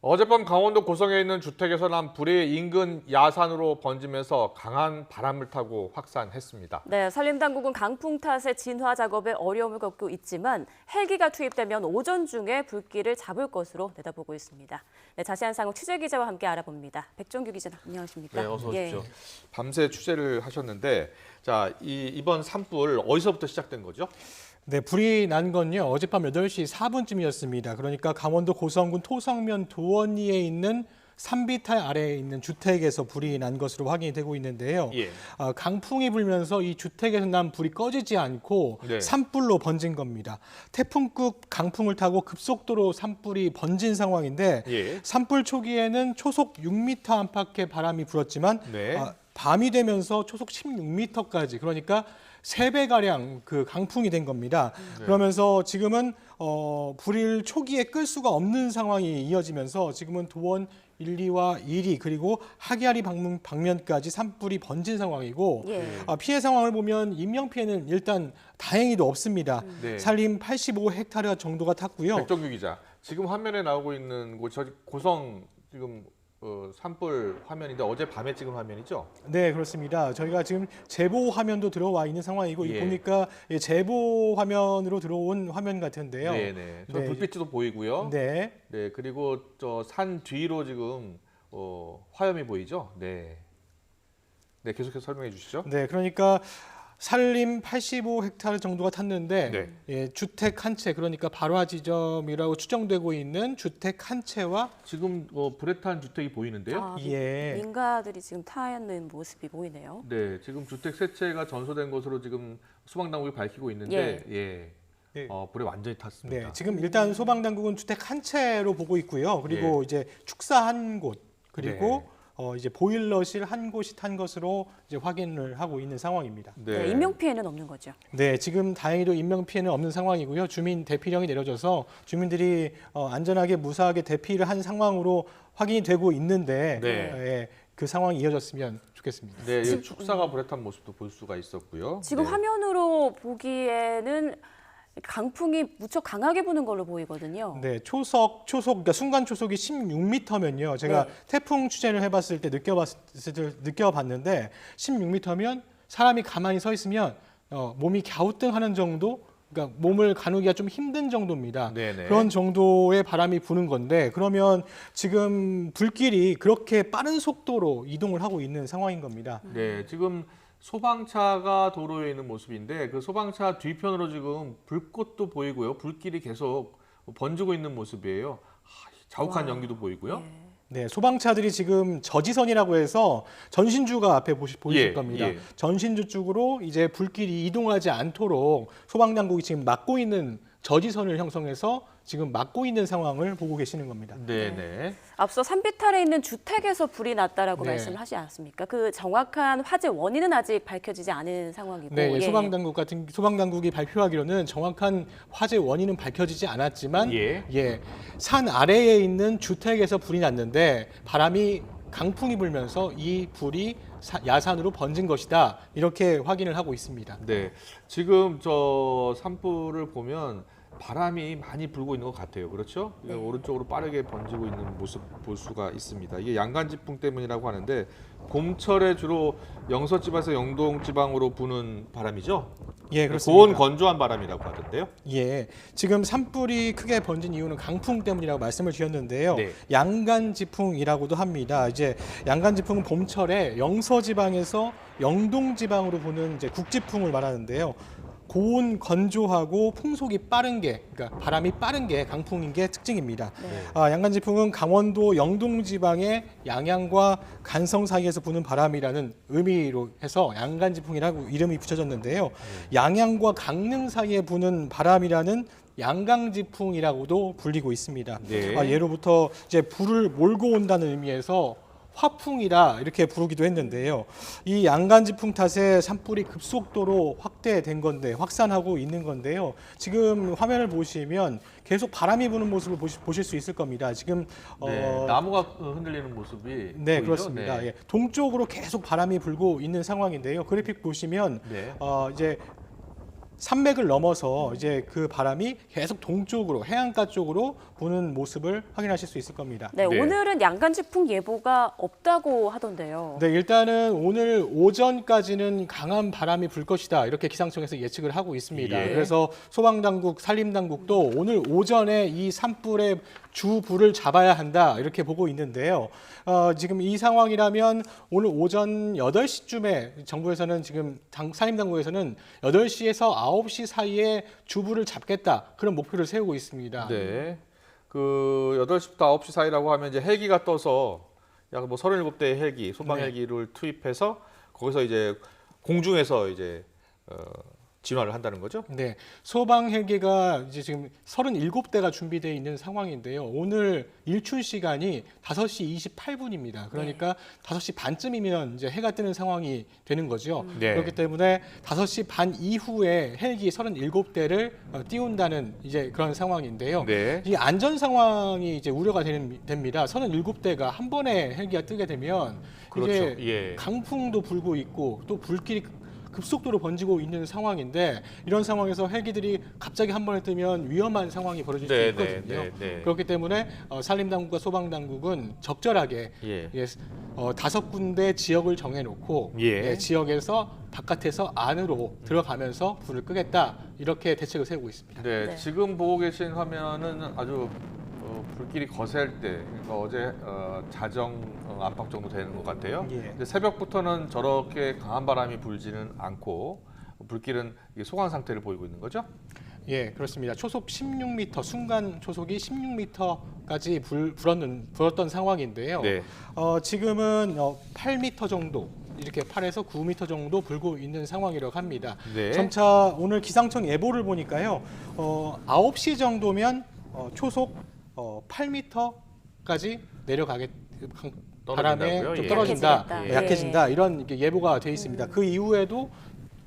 어젯밤 강원도 고성에 있는 주택에서 난 불이 인근 야산으로 번지면서 강한 바람을 타고 확산했습니다. 네, 산림당국은 강풍 탓에 진화 작업에 어려움을 겪고 있지만 헬기가 투입되면 오전 중에 불길을 잡을 것으로 내다보고 있습니다. 네, 자세한 상황 취재 기자와 함께 알아봅니다. 백종규 기자, 안녕하십니까? 네, 어서 오십시오. 밤새 취재를 하셨는데, 자, 이번 산불 어디서부터 시작된 거죠? 네, 불이 난 건요. 어젯밤 8시 4분쯤이었습니다. 그러니까 강원도 고성군 토성면 도원리에 있는 산비탈 아래에 있는 주택에서 불이 난 것으로 확인이 되고 있는데요. 예. 강풍이 불면서 이 주택에서 난 불이 꺼지지 않고 네. 산불로 번진 겁니다. 태풍급 강풍을 타고 급속도로 산불이 번진 상황인데 예. 산불 초기에는 초속 6m 안팎의 바람이 불었지만 네. 밤이 되면서 초속 16m까지 그러니까 3배가량 그 강풍이 된 겁니다. 그러면서 지금은 불을 초기에 끌 수가 없는 상황이 이어지면서 지금은 도원 1, 2와 1위 그리고 하계아리 방면까지 산불이 번진 상황이고 예. 피해 상황을 보면 인명 피해는 일단 다행히도 없습니다. 네. 산림 85헥타르 정도가 탔고요. 백종규 기자, 지금 화면에 나오고 있는 곳, 저기 고성 지금 산불 화면인데 어제 밤에 찍은 화면이죠? 네, 그렇습니다. 저희가 지금 제보 화면도 들어와 있는 상황이고 예. 보니까 제보 화면으로 들어온 화면 같은데요. 네네. 저 네. 불빛도 보이고요. 네. 네, 그리고 저 산 뒤로 지금 화염이 보이죠? 네. 네, 계속해서 설명해 주시죠. 네, 그러니까 산림 85헥타르 정도가 탔는데 네. 예, 주택 한 채, 그러니까 발화 지점이라고 추정되고 있는 주택 한 채와 지금 불에 탄 주택이 보이는데요. 아, 예. 민가들이 지금 타 있는 모습이 보이네요. 네, 지금 주택 세 채가 전소된 것으로 지금 소방당국이 밝히고 있는데, 예, 예. 불에 완전히 탔습니다. 네, 지금 일단 소방 당국은 주택 한 채로 보고 있고요. 그리고 이제 축사 한 곳, 그리고 이제 보일러실 한 곳이 탄 것으로 이제 확인을 하고 있는 상황입니다. 네, 인명 피해는 없는 거죠. 네, 지금 다행히도 인명 피해는 없는 상황이고요. 주민 대피령이 내려져서 주민들이 안전하게 무사하게 대피를 한 상황으로 확인이 되고 있는데 네. 예, 그 상황이 이어졌으면 좋겠습니다. 네, 이 축사가 불에 탄 모습도 볼 수가 있었고요. 지금 네. 화면으로 보기에는 강풍이 무척 강하게 부는 걸로 보이거든요. 네, 그러니까 순간 초속이 16m면요. 제가 네. 태풍 취재를 해봤을 때 느껴봤는데 16m면 사람이 가만히 서 있으면 몸이 갸우뚱하는 정도, 그러니까 몸을 가누기가 좀 힘든 정도입니다. 네네. 그런 정도의 바람이 부는 건데 그러면 지금 불길이 그렇게 빠른 속도로 이동을 하고 있는 상황인 겁니다. 네, 지금 소방차가 도로에 있는 모습인데 그 소방차 뒤편으로 지금 불꽃도 보이고요. 불길이 계속 번지고 있는 모습이에요. 자욱한 와. 연기도 보이고요. 네, 소방차들이 지금 저지선이라고 해서 전신주가 앞에 보실 예, 겁니다. 예. 전신주 쪽으로 이제 불길이 이동하지 않도록 소방당국이 지금 막고 있는 저지선을 형성해서 지금 막고 있는 상황을 보고 계시는 겁니다. 네네. 앞서 산비탈에 있는 주택에서 불이 났다라고 네. 말씀을 하지 않았습니까? 그 정확한 화재 원인은 아직 밝혀지지 않은 상황이고. 네, 예. 소방당국이 발표하기로는 정확한 화재 원인은 밝혀지지 않았지만 예. 산 아래에 있는 주택에서 불이 났는데 바람이 강풍이 불면서 이 불이 야산으로 번진 것이다. 이렇게 확인을 하고 있습니다. 네, 지금 저 산불을 보면 바람이 많이 불고 있는 것 같아요. 그렇죠? 네. 오른쪽으로 빠르게 번지고 있는 모습 볼 수가 있습니다. 이게 양간지풍 때문이라고 하는데 봄철에 주로 영서지방에서 영동지방으로 부는 바람이죠? 예, 그렇습니다. 고온 건조한 바람이라고 하던데요. 예, 지금 산불이 크게 번진 이유는 강풍 때문이라고 말씀을 드렸는데요. 네. 양간지풍이라고도 합니다. 이제 양간지풍은 봄철에 영서지방에서 영동지방으로 부는 이제 국지풍을 말하는데요. 고온 건조하고 풍속이 빠른 게, 그러니까 바람이 빠른 게 강풍인 게 특징입니다. 양간지풍은 강원도 영동지방의 양양과 간성 사이에서 부는 바람이라는 의미로 해서 양간지풍이라고 이름이 붙여졌는데요. 양양과 강릉 사이에 부는 바람이라는 양강지풍이라고도 불리고 있습니다. 네. 예로부터 이제 불을 몰고 온다는 의미에서 화풍이라 이렇게 부르기도 했는데요. 이 양간지풍 탓에 산불이 급속도로 확대된 건데 확산하고 있는 건데요. 지금 화면을 보시면 계속 바람이 부는 모습을 보실 수 있을 겁니다. 지금 네, 나무가 흔들리는 모습이 네, 보이죠? 그렇습니다. 네. 예, 동쪽으로 계속 바람이 불고 있는 상황인데요. 그래픽 보시면 네. 이제 산맥을 넘어서 이제 그 바람이 계속 동쪽으로 해안가 쪽으로 부는 모습을 확인하실 수 있을 겁니다. 네, 네. 오늘은 양간지풍 예보가 없다고 하던데요. 네, 일단은 오늘 오전까지는 강한 바람이 불 것이다. 이렇게 기상청에서 예측을 하고 있습니다. 예. 그래서 소방당국, 산림당국도 오늘 오전에 이 산불의 주 불을 잡아야 한다. 이렇게 보고 있는데요. 지금 이 상황이라면 오늘 오전 8시쯤에 정부에서는 지금 산림당국에서는 8시에서 9시 사이에 주불을 잡겠다. 그런 목표를 세우고 있습니다. 네. 그 8시부터 9시 사이라고 하면 이제 헬기가 떠서 약 뭐 37대의 헬기, 소방 네. 헬기를 투입해서 거기서 이제 공중에서 이제 진화를 한다는 거죠? 네, 소방 헬기가 이제 지금 37대가 준비되어 있는 상황인데요. 오늘 일출 시간이 5시 28분입니다. 그러니까 5시 반쯤이면 이제 해가 뜨는 상황이 되는 거죠. 네. 그렇기 때문에 5시 반 이후에 헬기 37대를 띄운다는 이제 그런 상황인데요. 네. 이 안전 상황이 이제 우려가 됩니다. 37대가 한 번에 헬기가 뜨게 되면 그렇죠. 이제 예. 강풍도 불고 있고 또 불길이 급속도로 번지고 있는 상황인데 이런 상황에서 헬기들이 갑자기 한 번에 뜨면 위험한 상황이 벌어질 수 네, 있거든요. 네, 네. 그렇기 때문에 산림당국과 소방당국은 적절하게 예. 5군데 지역을 정해놓고 예. 지역에서 바깥에서 안으로 들어가면서 불을 끄겠다 이렇게 대책을 세우고 있습니다. 네, 네. 지금 보고 계신 화면은 아주 불길이 거셀 때, 그러니까 어제 자정 안팎 정도 되는 것 같아요. 예. 이제 새벽부터는 저렇게 강한 바람이 불지는 않고 불길은 이게 소강 상태를 보이고 있는 거죠? 예, 그렇습니다. 초속 16m, 순간 초속이 16m까지 불었던 상황인데요. 네. 지금은 8m 정도, 이렇게 8에서 9m 정도 불고 있는 상황이라고 합니다. 네. 점차 오늘 기상청 예보를 보니까요, 9시 정도면 초속 8m까지 내려가게 바람에 떨어진다고요? 좀 예. 떨어진다, 약해지겠다. 약해진다 이런 이게 예보가 돼 있습니다. 그 이후에도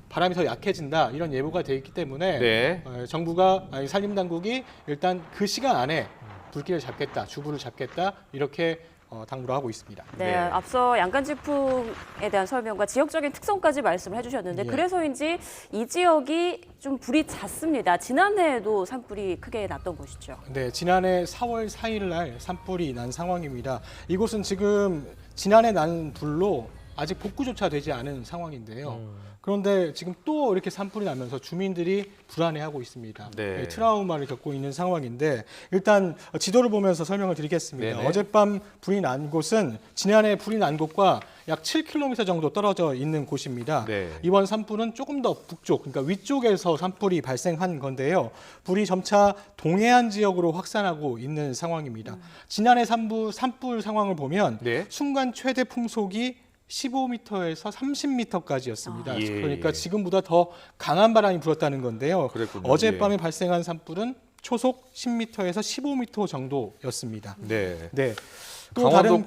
바람이 더 약해진다 이런 예보가 돼 있기 때문에 네. 정부가 산림당국이 일단 그 시간 안에 불길을 잡겠다, 주불을 잡겠다 이렇게 당부를 하고 있습니다. 네, 네. 앞서 양간지풍에 대한 설명과 지역적인 특성까지 말씀을 해주셨는데 예. 그래서인지 이 지역이 좀 불이 잦습니다. 지난해에도 산불이 크게 났던 곳이죠. 네, 지난해 4월 4일 날 산불이 난 상황입니다. 이곳은 지금 지난해 난 불로 아직 복구조차 되지 않은 상황인데요. 그런데 지금 또 이렇게 산불이 나면서 주민들이 불안해하고 있습니다. 네. 트라우마를 겪고 있는 상황인데 일단 지도를 보면서 설명을 드리겠습니다. 네네. 어젯밤 불이 난 곳은 지난해 불이 난 곳과 약 7km 정도 떨어져 있는 곳입니다. 네. 이번 산불은 조금 더 북쪽, 그러니까 위쪽에서 산불이 발생한 건데요. 불이 점차 동해안 지역으로 확산하고 있는 상황입니다. 지난해 산불 상황을 보면 네. 순간 최대 풍속이 15m에서 30m까지였습니다. 예. 그러니까 지금보다 더 강한 바람이 불었다는 건데요. 그랬군요. 어젯밤에 발생한 산불은 초속 10m에서 15m 정도였습니다. 네. 네.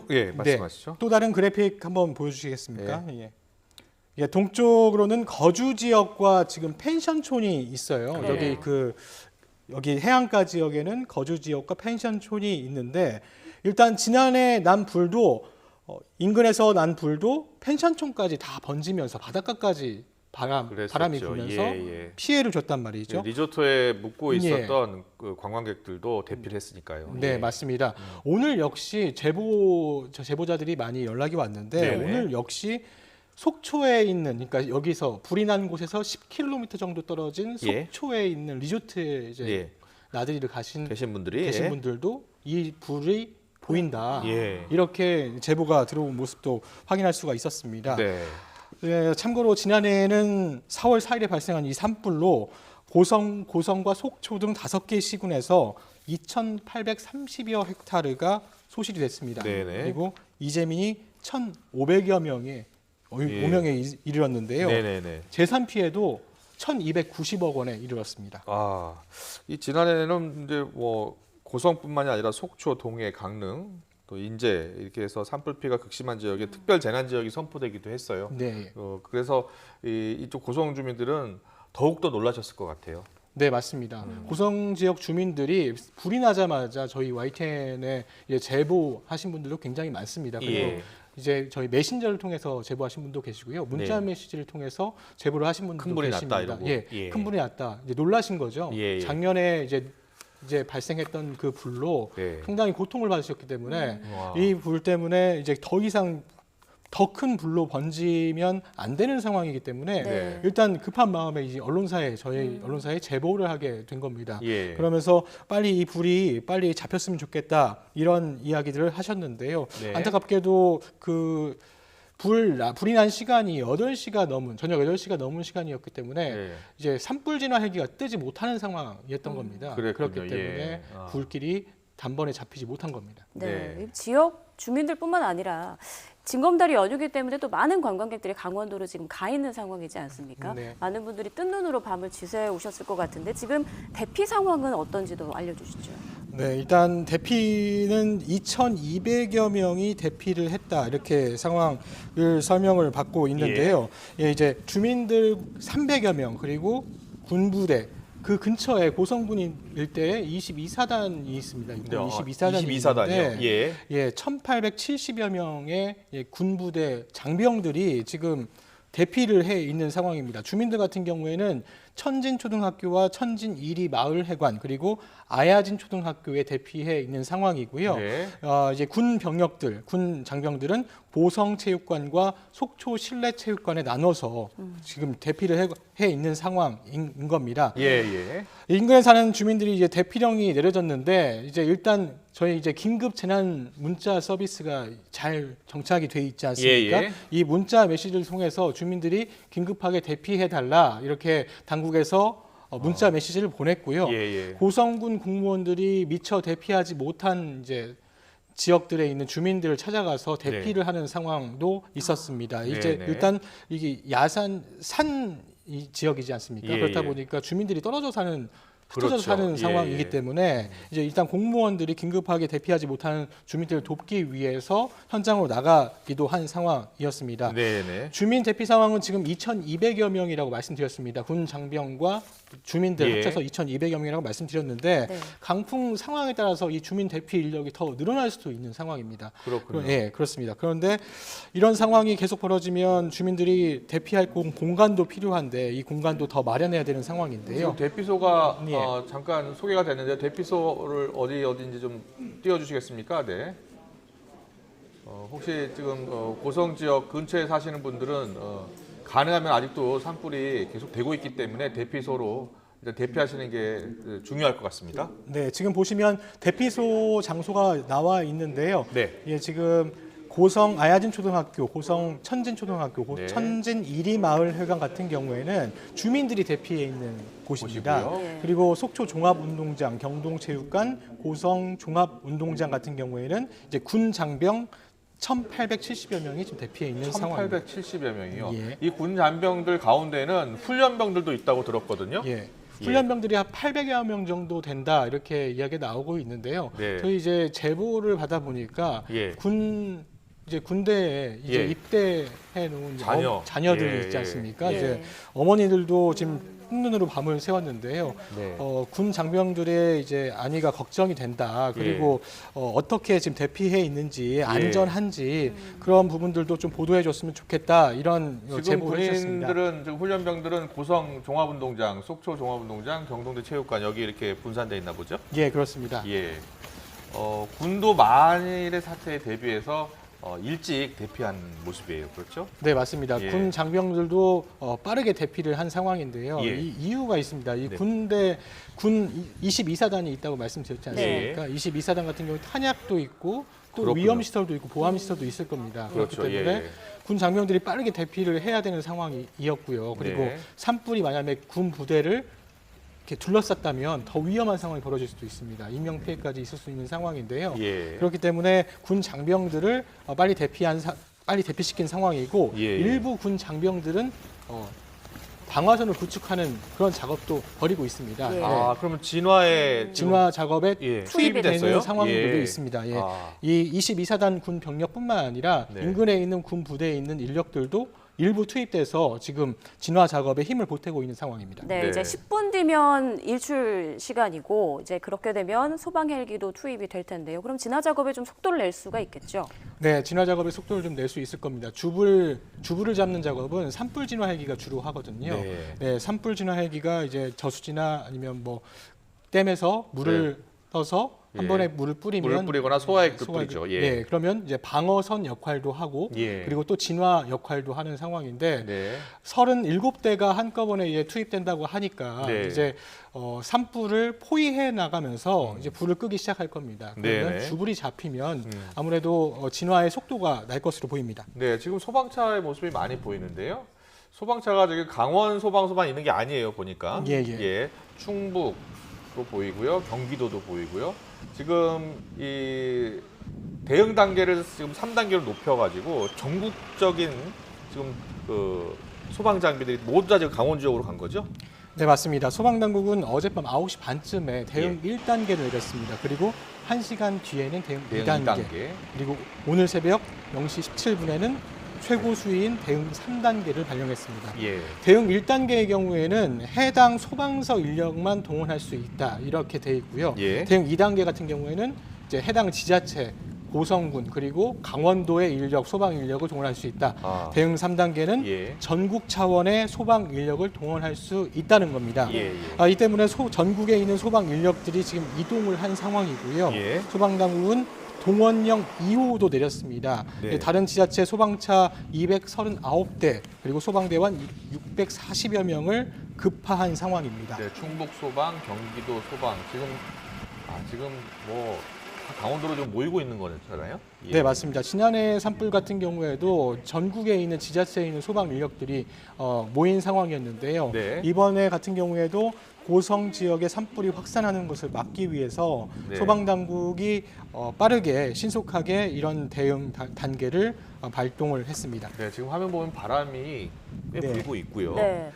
예, 말씀하시죠. 또 다른 그래픽 한번 보여주시겠습니까? 예, 동쪽으로는 거주 지역과 지금 펜션촌이 있어요. 네. 여기 해안가 지역에는 거주 지역과 펜션촌이 있는데 일단 지난해 난 불도 인근에서 난 불도 펜션촌까지 다 번지면서 바닷가까지 바람이 그랬었죠. 불면서 예. 피해를 줬단 말이죠. 리조트에 묵고 예. 있었던 그 관광객들도 대피를 했으니까요. 네, 예. 맞습니다. 오늘 역시 제보자들이 많이 연락이 왔는데 네네. 오늘 역시 속초에 있는, 그러니까 여기서 불이 난 곳에서 10km 정도 떨어진 예. 속초에 있는 리조트에 이제 예. 나들이를 계신 계신 분들이 분들도 이 불이 보인다. 예. 이렇게 제보가 들어온 모습도 확인할 수가 있었습니다. 네. 네, 참고로 지난해에는 4월 4일에 발생한 이 산불로 고성과 속초 등 5개 시군에서 2,830여 헥타르가 소실이 됐습니다. 네네. 그리고 이재민이 1,500여 명에 예. 5명에 이르렀는데요. 네네네. 재산 피해도 1,290억 원에 이르렀습니다. 아, 이 지난해에는 이제 뭐 고성뿐만이 아니라 속초, 동해, 강릉, 또 인제 이렇게 해서 산불 피해가 극심한 지역에 특별 재난 지역이 선포되기도 했어요. 네. 그래서 이쪽 고성 주민들은 더욱 더 놀라셨을 것 같아요. 네, 맞습니다. 고성 지역 주민들이 불이 나자마자 저희 YTN에 제보하신 분들도 굉장히 많습니다. 그리고 예. 이제 저희 메신저를 통해서 제보하신 분도 계시고요. 문자 네. 메시지를 통해서 제보를 하신 분도 큰 불이 계십니다. 났다 이러고. 예, 예. 큰 불이 났다. 이제 놀라신 거죠. 예, 예. 작년에 이제 발생했던 그 불로 네. 상당히 고통을 받으셨기 때문에 와. 이 불 때문에 이제 더 이상 더 큰 불로 번지면 안 되는 상황이기 때문에 네. 일단 급한 마음에 이제 저희 언론사에 제보를 하게 된 겁니다. 예. 그러면서 빨리 이 불이 빨리 잡혔으면 좋겠다 이런 이야기들을 하셨는데요. 네. 안타깝게도 그 불이 난 시간이 8시가 넘은 저녁 8시가 넘은 시간이었기 때문에 네. 이제 산불 진화 헬기가 뜨지 못하는 상황이었던 겁니다. 그랬군요. 그렇기 때문에 예. 아. 불길이 단번에 잡히지 못한 겁니다. 네. 네. 이 지역 주민들뿐만 아니라 징검다리 연휴기 때문에 또 많은 관광객들이 강원도로 지금 가 있는 상황이지 않습니까? 네. 많은 분들이 뜬 눈으로 밤을 지새워 오셨을 것 같은데 지금 대피 상황은 어떤지도 알려주시죠. 네, 일단 대피는 2,200여 명이 대피를 했다 이렇게 상황을 설명을 받고 있는데요. 예, 이제 주민들 300여 명 그리고 군부대 그 근처에 고성군 일대에 22사단이 있습니다. 22사단이 22사단이요. 예. 예, 1,870여 명의 군부대 장병들이 지금 대피를 해 있는 상황입니다. 주민들 같은 경우에는 천진초등학교와 천진이리마을회관 그리고 아야진초등학교에 대피해 있는 상황이고요. 네. 이제 군 병력들, 군 장병들은 보성체육관과 속초실내체육관에 나눠서 지금 대피를 해 있는 상황인 겁니다. 예, 예. 인근에 사는 주민들이 이제 대피령이 내려졌는데 이제 일단 저희 이제 긴급 재난 문자 서비스가 잘 정착이 돼 있지 않습니까? 예, 예. 이 문자 메시지를 통해서 주민들이 긴급하게 대피해 달라 이렇게 당국에서 문자 메시지를 보냈고요. 예, 예. 고성군 공무원들이 미처 대피하지 못한 이제 지역들에 있는 주민들을 찾아가서 대피를 하는 상황도 있었습니다. 이제 네. 일단 이게 산 이 지역이지 않습니까? 예, 그렇다 예. 보니까 주민들이 흩어져 그렇죠. 사는 예, 상황이기 예. 때문에 이제 일단 공무원들이 긴급하게 대피하지 못하는 주민들을 돕기 위해서 현장으로 나가기도 한 상황이었습니다. 네, 네. 주민 대피 상황은 지금 2,200여 명이라고 말씀드렸습니다. 군 장병과 주민들 예. 합쳐서 2,200여 명이라고 말씀드렸는데 네. 강풍 상황에 따라서 이 주민 대피 인력이 더 늘어날 수도 있는 상황입니다. 그렇군요. 예, 그렇습니다. 그런데 이런 상황이 계속 벌어지면 주민들이 대피할 공간도 필요한데 이 공간도 더 마련해야 되는 상황인데요. 지금 대피소가 예. 잠깐 소개가 됐는데 대피소를 어디인지 좀 띄워주시겠습니까? 네. 혹시 지금 고성 지역 근처에 사시는 분들은 가능하면 아직도 산불이 계속 되고 있기 때문에 대피소로 일단 대피하시는 게 중요할 것 같습니다. 네, 지금 보시면 대피소 장소가 나와 있는데요. 네. 예, 지금 고성 아야진초등학교, 고성 천진초등학교, 네. 천진 이리마을회관 같은 경우에는 주민들이 대피해 있는 곳입니다. 곳이고요. 네. 그리고 속초 종합운동장, 경동체육관, 고성 종합운동장 같은 경우에는 이제 군 장병 1,870여 명이 지금 대피해 있는 상황입니다. 1,870여 명이요. 예. 이 군 잔병들 가운데는 훈련병들도 있다고 들었거든요. 예. 훈련병들이 한 800여 명 정도 된다 이렇게 이야기가 나오고 있는데요. 네. 저희 이제 제보를 받아 보니까 예. 군대에 이제 예. 입대해 놓은 자녀들이 예, 있지 예. 않습니까? 예. 이제 어머니들도 지금 흰눈으로 밤을 새웠는데요. 네. 군 장병들의 이제 안위가 걱정이 된다. 그리고 어떻게 지금 대피해 있는지 안전한지 그런 부분들도 좀 보도해 줬으면 좋겠다. 이런 지금 제보를 했습니다. 군인들은 지금 훈련병들은 고성 종합운동장, 속초 종합운동장, 경동대 체육관 여기 이렇게 분산돼 있나 보죠? 예, 그렇습니다. 예. 군도 만일의 사태에 대비해서 일찍 대피한 모습이에요. 그렇죠? 네, 맞습니다. 예. 군 장병들도 빠르게 대피를 한 상황인데요. 예. 이 이유가 있습니다. 이 네. 군 22사단이 있다고 말씀드렸지 않습니까? 22사단 같은 경우 탄약도 있고 또 그렇군요. 위험시설도 있고 보안시설도 있을 겁니다. 그렇죠. 그렇기 때문에 예. 군 장병들이 빠르게 대피를 해야 되는 상황이었고요. 그리고 네. 산불이 만약에 군 부대를 이렇게 둘러쌌다면 더 위험한 상황이 벌어질 수도 있습니다. 인명 피해까지 있을 수 있는 상황인데요. 예. 그렇기 때문에 군 장병들을 빨리 대피시킨 상황이고 예. 일부 군 장병들은 방화선을 구축하는 그런 작업도 벌이고 있습니다. 예. 네. 그러면 진화에 진화 작업에 예, 투입이 되는 됐어요? 상황들도 예. 있습니다. 예. 아. 이 22사단 군 병력뿐만 아니라 네. 인근에 있는 군 부대에 있는 인력들도 일부 투입돼서 지금 진화 작업에 힘을 보태고 있는 상황입니다. 네, 네. 이제 10분 뒤면 일출 시간이고 이제 그렇게 되면 소방 헬기도 투입이 될 텐데요. 그럼 진화 작업에 좀 속도를 낼 수가 있겠죠? 네, 진화 작업의 속도를 좀 낼 수 있을 겁니다. 주부를 잡는 작업은 산불 진화 헬기가 주로 하거든요. 네, 산불 진화 헬기가 이제 저수지나 아니면 뭐 댐에서 물을 떠서 한 예. 번에 물을 뿌리면 물을 뿌리거나 소화액도 뿌리죠. 예. 네, 그러면 이제 방어선 역할도 하고 예. 그리고 또 진화 역할도 하는 상황인데 네. 37대가 한꺼번에 이제 투입된다고 하니까 네. 이제 산불을 포위해 나가면서 이제 불을 끄기 시작할 겁니다. 그러면 네네. 주불이 잡히면 아무래도 진화의 속도가 날 것으로 보입니다. 네, 지금 소방차의 모습이 많이 보이는데요. 소방차가 저기 강원 소방서만 있는 게 아니에요, 보니까. 예. 충북도 보이고요, 경기도도 보이고요. 지금 이 대응 단계를 지금 3단계로 높여가지고 전국적인 지금 그 소방 장비들이 모두 다 지금 강원 지역으로 간 거죠? 네, 맞습니다. 소방당국은 어젯밤 9시 반쯤에 대응 1단계를 내렸습니다. 그리고 1시간 뒤에는 대응 대응 2단계. 2단계. 그리고 오늘 새벽 0시 17분에는 최고 수위인 대응 3단계를 발령했습니다. 예. 대응 1단계의 경우에는 해당 소방서 인력만 동원할 수 있다. 이렇게 돼 있고요. 예. 대응 2단계 같은 경우에는 이제 해당 지자체, 고성군 그리고 강원도의 인력, 소방 인력을 동원할 수 있다. 아. 대응 3단계는 예. 전국 차원의 소방 인력을 동원할 수 있다는 겁니다. 예. 이 때문에 전국에 있는 소방 인력들이 지금 이동을 한 상황이고요. 예. 소방당국은 동원령 2호도 내렸습니다. 네. 다른 지자체 소방차 239대 그리고 소방대원 640여 명을 급파한 상황입니다. 네, 충북 소방, 경기도 소방 지금 뭐 강원도로 좀 모이고 있는 거잖아요. 예. 네, 맞습니다. 지난해 산불 같은 경우에도 전국에 있는 지자체에 있는 소방 인력들이 모인 상황이었는데요. 네. 이번에 같은 경우에도 고성 지역의 산불이 확산하는 것을 막기 위해서 네. 소방당국이 빠르게 신속하게 이런 대응 단계를 발동을 했습니다. 네, 지금 화면 보면 바람이 꽤 네. 불고 있고요. 네.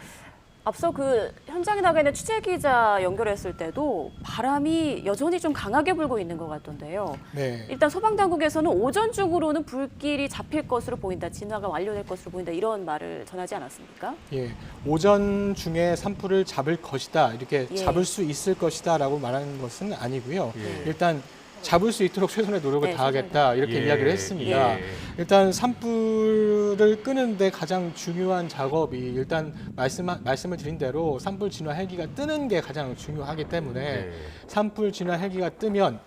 앞서 그 현장에 나가 있는 취재 기자 연결했을 때도 바람이 여전히 좀 강하게 불고 있는 것 같던데요. 네. 일단 소방당국에서는 오전 중으로는 불길이 잡힐 것으로 보인다, 진화가 완료될 것으로 보인다 이런 말을 전하지 않았습니까? 예, 오전 중에 산불을 잡을 것이다, 이렇게 예. 잡을 수 있을 것이다라고 말하는 것은 아니고요. 예. 일단 잡을 수 있도록 최선의 노력을 네, 다하겠다 이렇게 예, 이야기를 했습니다. 예. 일단 산불을 끄는데 가장 중요한 작업이 일단 말씀을 드린 대로 산불 진화 헬기가 뜨는 게 가장 중요하기 때문에 네. 산불 진화 헬기가 뜨는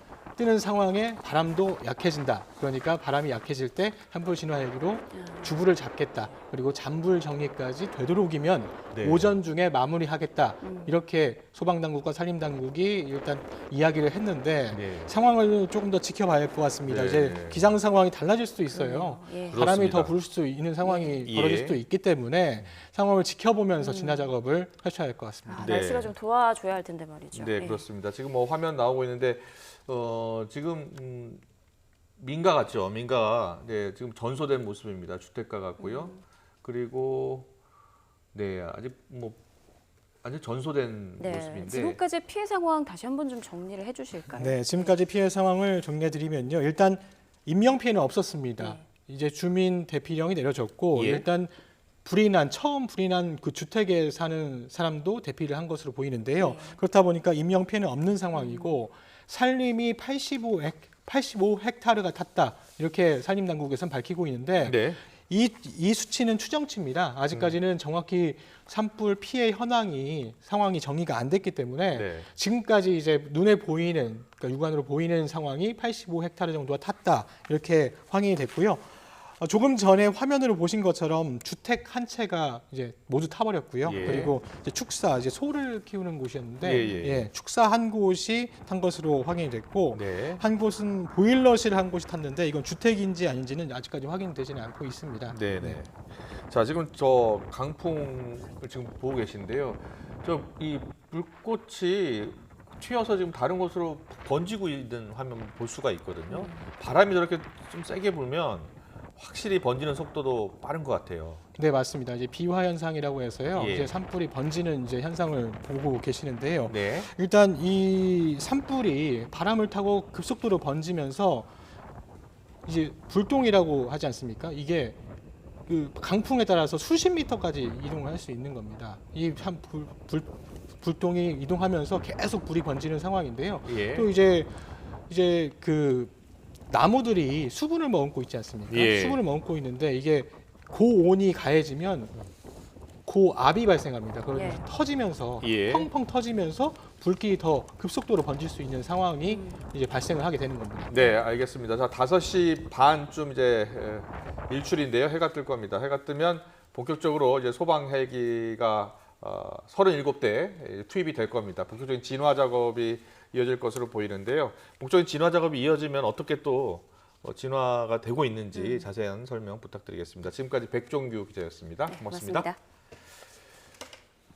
상황에 바람도 약해진다. 그러니까 바람이 약해질 때 산불 진화 헬기로 주불을 잡겠다. 그리고 잔불 정리까지 되도록이면 네. 오전 중에 마무리하겠다. 이렇게 소방당국과 산림당국이 일단 이야기를 했는데 네. 상황을 조금 더 지켜봐야 할 것 같습니다. 네. 이제 기상 상황이 달라질 수도 있어요. 예. 바람이 그렇습니다. 더 불 수도 있는 상황이 예. 벌어질 수도 있기 때문에 상황을 지켜보면서 진화 작업을 하셔야 할 것 같습니다. 네. 날씨가 좀 도와줘야 할 텐데 말이죠. 네, 예. 그렇습니다. 지금 뭐 화면 나오고 있는데 지금 민가 같죠? 민가가 네, 지금 전소된 모습입니다. 주택가 같고요. 그리고 네, 아직 전소된 네. 모습인데 지금까지 피해 상황 다시 한번 좀 정리를 해주실까요? 네, 지금까지 피해 상황을 정리해드리면요. 일단 인명 피해는 없었습니다. 네. 이제 주민 대피령이 내려졌고 예. 일단 처음 불이 난 그 주택에 사는 사람도 대피를 한 것으로 보이는데요. 네. 그렇다 보니까 인명 피해는 없는 상황이고 산림이 85헥타르가 탔다. 이렇게 산림당국에서는 밝히고 있는데 네. 이 수치는 추정치입니다. 아직까지는 정확히 산불 피해 상황이 정리가 안 됐기 때문에 네. 지금까지 이제 눈에 보이는, 그러니까 육안으로 보이는 상황이 85헥타르 정도가 탔다. 이렇게 확인이 됐고요. 조금 전에 화면으로 보신 것처럼 주택 한 채가 이제 모두 타버렸고요. 예. 그리고 이제 소를 키우는 곳이었는데 예. 축사 한 곳이 탄 것으로 확인이 됐고 네. 한 곳은 보일러실 한 곳이 탔는데 이건 주택인지 아닌지는 아직까지 확인되지는 않고 있습니다. 네. 자, 지금 저 강풍을 지금 보고 계신데요. 이 불꽃이 튀어서 지금 다른 곳으로 번지고 있는 화면 볼 수가 있거든요. 바람이 저렇게 좀 세게 불면 확실히 번지는 속도도 빠른 것 같아요. 네, 맞습니다. 이제 비화 현상이라고 해서요. 예. 이제 산불이 번지는 이제 현상을 보고 계시는데요. 네. 일단 이 산불이 바람을 타고 급속도로 번지면서 이제 불똥이라고 하지 않습니까? 이게 그 강풍에 따라서 수십 미터까지 이동을 할 수 있는 겁니다. 이 참 불똥이 이동하면서 계속 불이 번지는 상황인데요. 예. 또 이제 그 나무들이 수분을 머금고 있지 않습니까? 예. 수분을 머금고 있는데 이게 고온이 가해지면 고압이 발생합니다. 그러면서 예. 터지면서 예. 펑펑 터지면서 불길이 더 급속도로 번질 수 있는 상황이 이제 발생을 하게 되는 겁니다. 네, 알겠습니다. 자, 5시 반쯤 이제 일출인데요. 해가 뜰 겁니다. 해가 뜨면 본격적으로 이제 소방 헬기가 37대 투입이 될 겁니다. 본격적인 진화 작업이 이어질 것으로 보이는데요. 본격적인 진화 작업이 이어지면 어떻게 또 진화가 되고 있는지 자세한 설명 부탁드리겠습니다. 지금까지 백종규 기자였습니다. 고맙습니다. 고맙습니다.